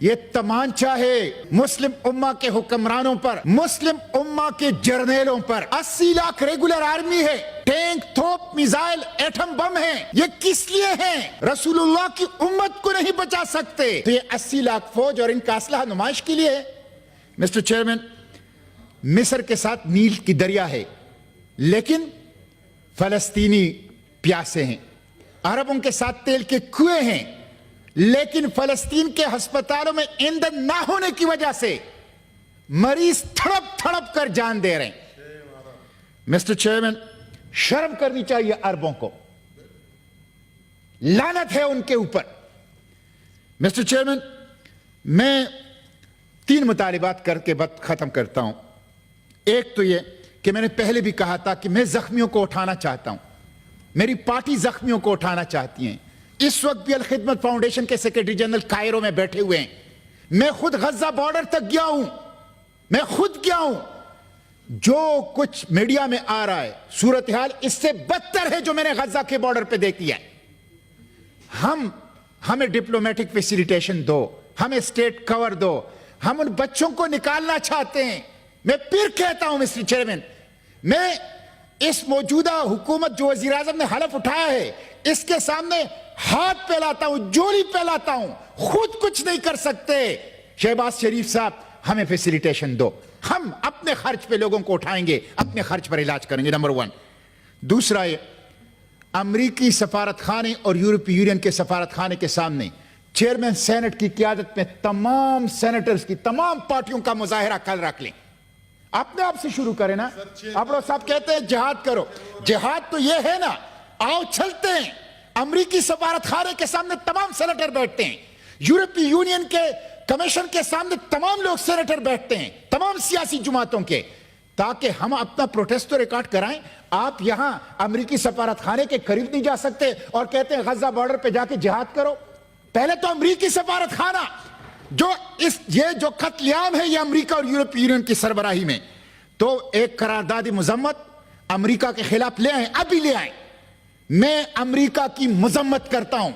یہ تمانچہ ہے مسلم امہ کے حکمرانوں پر، مسلم امہ کے جرنیلوں پر۔ 80 لاکھ ریگولر آرمی ہے، ٹینک، توپ، میزائل، ایٹم بم ہیں۔ یہ کس لیے ہیں؟ رسول اللہ کی امت کو نہیں بچا سکتے تو یہ 80 لاکھ فوج اور ان کا اسلحہ نمائش کے لیے ہے۔ مسٹر چیئرمین، مصر کے ساتھ نیل کی دریا ہے لیکن فلسطینی پیاسے ہیں، عربوں کے ساتھ تیل کے کنویں ہیں لیکن فلسطین کے ہسپتالوں میں ایندھن نہ ہونے کی وجہ سے مریض تھڑپ تھڑپ کر جان دے رہے ہیں۔ مسٹر چیئرمین، شرم کرنی چاہیے عربوں کو، لعنت ہے ان کے اوپر۔ مسٹر چیئرمین، میں 3 مطالبات کر کے بات ختم کرتا ہوں۔ ایک تو یہ کہ میں نے پہلے بھی کہا تھا کہ میں زخمیوں کو اٹھانا چاہتا ہوں، میری پارٹی زخمیوں کو اٹھانا چاہتی ہیں۔ اس وقت بھی الخدمت فاؤنڈیشن کے سیکرٹری جنرل کائرو میں بیٹھے ہوئے ہیں، میں خود غزہ بارڈر تک گیا ہوں، میں خود گیا ہوں۔ جو کچھ میڈیا میں آ رہا ہے صورتحال اس سے بدتر ہے جو میں نے غزہ کے بارڈر پہ دیکھی ہے۔ ہمیں ڈپلومیٹک فیسیلیٹیشن دو، ہمیں اسٹیٹ کور دو، ہم ان بچوں کو نکالنا چاہتے ہیں۔ میں پھر کہتا ہوں مسٹر چیئرمین، میں اس موجودہ حکومت جو وزیر اعظم نے حلف اٹھایا ہے اس کے سامنے ہاتھ پھیلاتا ہوں، جوڑی پھیلاتا ہوں، خود کچھ نہیں کر سکتے۔ شہباز شریف صاحب، ہمیں فیسیلیٹیشن دو، ہم اپنے خرچ پہ لوگوں کو اٹھائیں گے، اپنے خرچ پر علاج کریں گے، نمبر 1۔ دوسرا یہ امریکی سفارت خانے اور یورپی یونین کے سفارت خانے کے سامنے چیئرمین سینٹ کی قیادت میں تمام سینیٹرز کی تمام پارٹیوں کا مظاہرہ کل رکھ لیں۔ اپنے آپ سے شروع کریں نا۔ آپ صاحب کہتے ہیں جہاد کرو، جہاد تو یہ ہے نا، آؤ چلتے ہیں۔ امریکی سفارت خانے کے سامنے تمام سینیٹر بیٹھتے ہیں، یورپی یونین کے کمیشن کے سامنے تمام لوگ سینیٹر بیٹھتے ہیں، تمام سیاسی جماعتوں کے، تاکہ ہم اپنا پروٹیسٹ تو ریکارڈ کرائیں۔ آپ یہاں امریکی سفارت خانے کے قریب نہیں جا سکتے اور کہتے ہیں غزہ بارڈر پہ جا کے جہاد کرو۔ پہلے تو امریکی سفارت خانہ یہ جو قتل عام ہے یہ امریکہ اور یورپی یونین کی سربراہی میں، تو ایک قرارداد مذمت امریکہ کے خلاف لے آئیں، ابھی لے آئیں۔ میں امریکہ کی مذمت کرتا ہوں،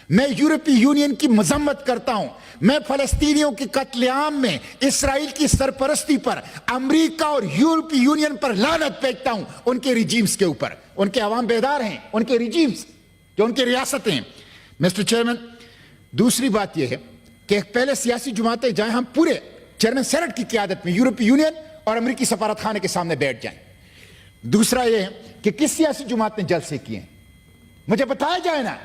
میں یورپی یونین کی مذمت کرتا ہوں، میں فلسطینیوں کی قتل عام میں اسرائیل کی سرپرستی پر امریکہ اور یورپی یونین پر لعنت بھیجتا ہوں، ان کے ریجیمز کے اوپر۔ ان کے عوام بیدار ہیں، ان کے ریجیمز جو ان کی ریاستیں ہیں۔ مسٹر چیئرمین، دوسری بات یہ ہے کہ پہلے سیاسی جماعتیں جائیں، ہم پورے چیئرمین سینٹ کی قیادت میں یورپی یونین اور امریکی سفارت خانے کے سامنے بیٹھ جائیں۔ دوسرا یہ ہے کہ کس سیاسی جماعت نے جلسے کیے ہیں، مجھے بتایا جائے نا۔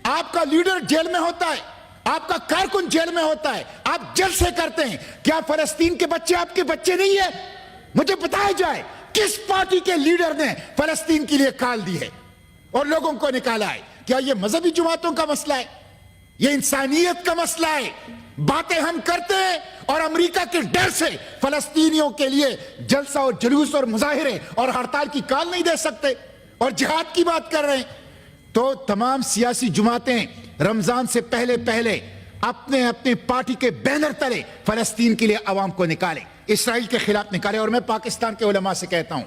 آپ کا لیڈر جیل میں ہوتا ہے، آپ کا کارکن جیل میں ہوتا ہے، آپ جلسے کرتے ہیں، کیا فلسطین کے بچے آپ کے بچے نہیں ہیں؟ مجھے بتایا جائے کس پارٹی کے لیڈر نے فلسطین کے لیے کال دی ہے اور لوگوں کو نکالا ہے؟ کیا یہ مذہبی جماعتوں کا مسئلہ ہے؟ یہ انسانیت کا مسئلہ ہے؟ باتیں ہم کرتے ہیں اور امریکہ کے ڈر سے فلسطینیوں کے لیے جلسہ اور جلوس اور مظاہرے اور ہڑتال کی کال نہیں دے سکتے اور جہاد کی بات کر رہے ہیں۔ تو تمام سیاسی جماعتیں رمضان سے پہلے اپنے پارٹی کے بینر تلے فلسطین کے لیے عوام کو نکالیں، اسرائیل کے خلاف نکالیں۔ اور میں پاکستان کے علماء سے کہتا ہوں،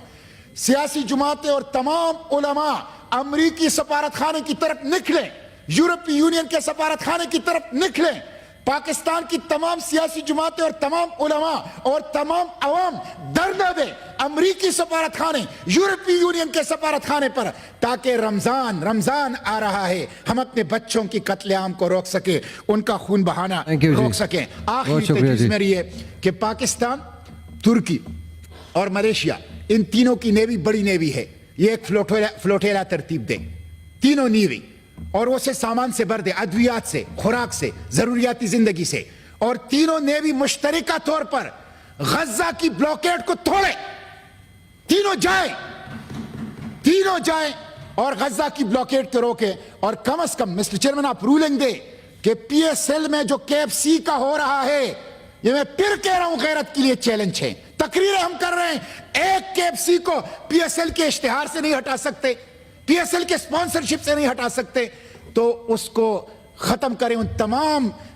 سیاسی جماعتیں اور تمام علماء امریکی سفارت خانے کی طرف نکلیں، یورپی یونین کے سفارت خانے کی طرف نکلیں۔ پاکستان کی تمام سیاسی جماعتیں اور تمام علماء اور تمام عوام دھرنا دے امریکی سفارت خانے، یورپی یونین کے سفارت خانے پر، تاکہ رمضان آ رہا ہے، ہم اپنے بچوں کی قتل عام کو روک سکیں، ان کا خون بہانا روک سکیں۔ آخری تجویز میری ہے کہ پاکستان، ترکی اور ملیشیا، ان تینوں کی نیوی بڑی نیوی ہے، یہ ایک فلوٹیلا ترتیب دیں، تینوں نیوی، اور وہ سے سامان سے بھر دے، ادویات سے، خوراک سے، ضروریاتی زندگی سے، اور تینوں نیوی مشترکہ طور پر غزہ کی بلاکیڈ کو توڑے، تینوں جائیں اور غزہ کی بلاکیڈ کو روکے۔ اور کم از کم مسٹر چیئرمین آپ رولنگ دے کہ پی ایس ایل میں جو KFC کا ہو رہا ہے، یہ میں پھر کہہ رہا ہوں غیرت کے لیے چیلنج ہے، تقریریں ہم کر رہے ہیں، ایک KFC کو PSL کے اشتہار سے نہیں ہٹا سکتے، PSL کے سپانسرشپ سے نہیں ہٹا سکتے، تو اس کو ختم کریں۔ ان تمام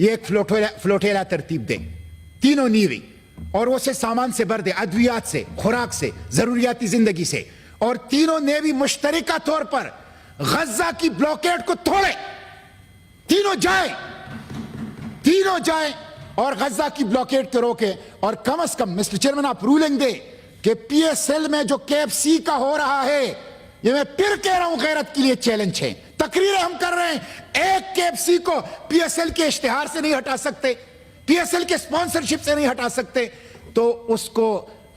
یہ ایک فلوٹیلا ترتیب دیں تینوں نیوی اور اسے سامان سے بھر دیں, ادویات سے, خوراک سے, ضروریاتی زندگی سے, اور تینوں نیوی مشترکہ طور پر غزہ کی بلاکیڈ کو توڑے, تینوں جائیں اور غزہ کی بلاکیڈ کو روکے. اور کم از کم مسٹر چیئرمین آپ رولنگ دے کہ پی ایس ایل میں جو KFC کا ہو رہا ہے, یہ میں پھر کہہ رہا ہوں غیرت کے لیے چیلنج ہے, تقریریں ہم کر رہے ہیں, ایک KFC کو پی ایس ایل کے اشتہار سے نہیں ہٹا سکتے, پی ایس ایل کے اسپانسرشپ سے نہیں ہٹا سکتے, تو اس کو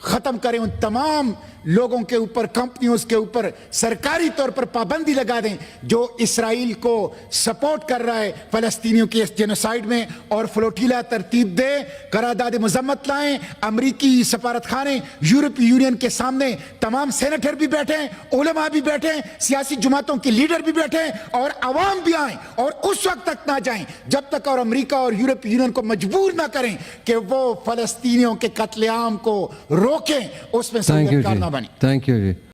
ختم کریں. ان تمام لوگوں کے اوپر, کمپنیوں کے اوپر سرکاری طور پر پابندی لگا دیں جو اسرائیل کو سپورٹ کر رہا ہے فلسطینیوں کے اس جینوسائیڈ میں, اور فلوٹیلا ترتیب دے, قرارداد مذمت لائیں. امریکی سفارت خانے, یورپی یونین کے سامنے تمام سینیٹر بھی بیٹھیں, علماء بھی بیٹھیں, سیاسی جماعتوں کے لیڈر بھی بیٹھیں, اور عوام بھی آئیں, اور اس وقت تک نہ جائیں جب تک اور امریکہ اور یورپی یونین کو مجبور نہ کریں کہ وہ فلسطینیوں کے قتل عام کو روکیں, اس میں سہولت کار نہ بنے. Thank you G.